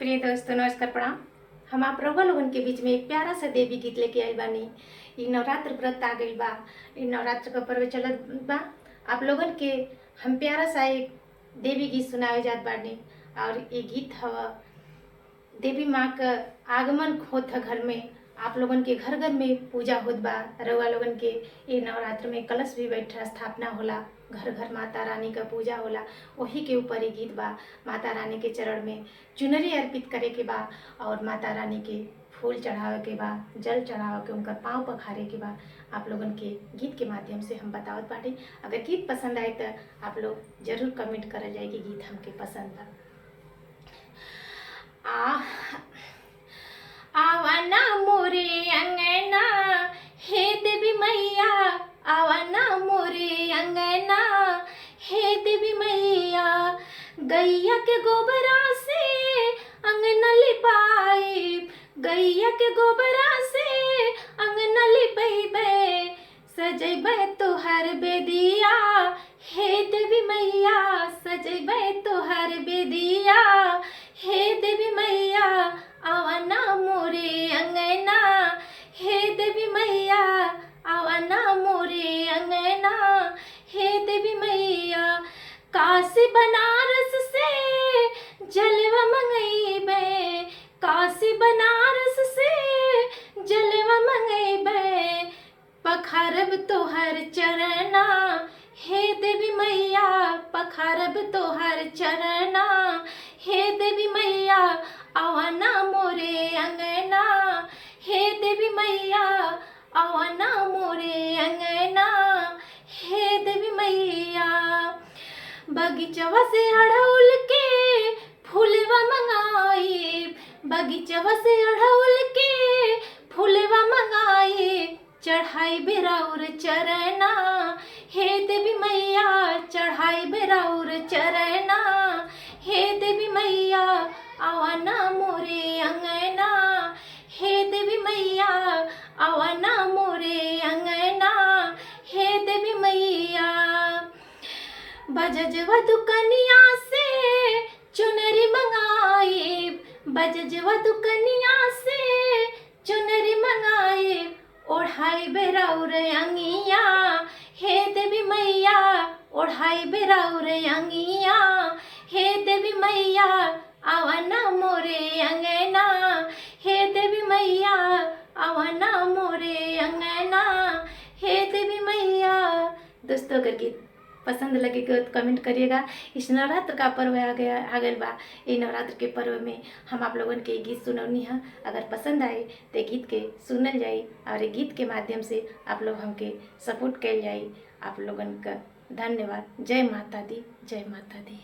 प्रिय दोस्तों, नमस्कार, प्रणाम। हम आप लोगन के बीच में एक प्यारा सा देवी गीत लेके आइल बानी। इ नवरात्र व्रत आ गइल बा। इ नवरात्र का पर्व चलत बा। आप लोगन के हम प्यारा सा एक देवी गीत सुनावे जात बानी। और ये गीत हवा देवी माँ का आगमन होत है घर में। आप लोगन के घर घर में पूजा होत बा। रउआ लोगन के ये नवरात्र में कलश भी बैठा स्थापना होला। घर घर माता रानी का पूजा होला। वही के ऊपर ये गीत बा। माता रानी के चरण में चुनरी अर्पित करे के बा और माता रानी के फूल चढ़ावे के बा, जल चढ़ावे के, उनका पाँव पखारे के बा। आप लोगन के गीत के माध्यम से हम बतावत बाटे। अगर गीत पसंद आए तो आप लोग जरूर कमेंट करल जाए कि गीत हमके पसंद बा। आवाना मोरे अंगना हे देवी मैया, आवाना मोरे अंगना हे देवी मैया। गैया के गोबरा से अंगना लिपाई, गैया के गोबरा से अंगना लिपैबे, सजैबे तोहर बेदिया हे देवी मैया, सजैबे तोहर बेदिया हे देवी मैया। आवाना मोरे अंगना हे देवी मैया, आवाना मोरे अंगना हे देवी मैया। काशी बनारस से जलवा मंगैबे, काशी बनारस से जलवा मंगैबे, पखारब तोहर चरना हे देवी मैया, पखारब तोहर चरना हे देवी मैया। आवाना मोरे अंगना हे देवी मैया, आवाना मोरे अंगना हे देवी मैया। बगीचवा से अड़हुल के फूलवा मंगाई, बगीचवा से अड़हुल के फूलवा मंगाई, चढ़ाई बेराउर चरना हे देवी मैया, चढ़ाई बेराउर चरना हे देवी मैया। आवाना मोरे अंगना हे देवी मैया, आवाना मोरे अंगना हे देवी मैया। बजजवा दुकनिया से चुनरी मंगाई, बजजवा दुकनिया से चुनरी मंगाई, ओढ़ाई बेराउर अंगिया हे देवी मैया, ओढ़ाई बेराउर अंगिया हे देवी मैया। आवाना मोरे अंगना हे देवी मैया, आवाना मोरे अंगना हे देवी मैया। दोस्तों, अगर गीत पसंद लगेगा तो कमेंट करिएगा। इस नवरात्र का पर्व आ गया बा। ये नवरात्र के पर्व में हम आप लोगन के गीत सुनौनी है। अगर पसंद आए तो गीत के सुनल जाए और गीत के माध्यम से आप लोग हमके सपोर्ट कल जाए। आप लोगन का धन्यवाद। जय माता दी, जय माता दी।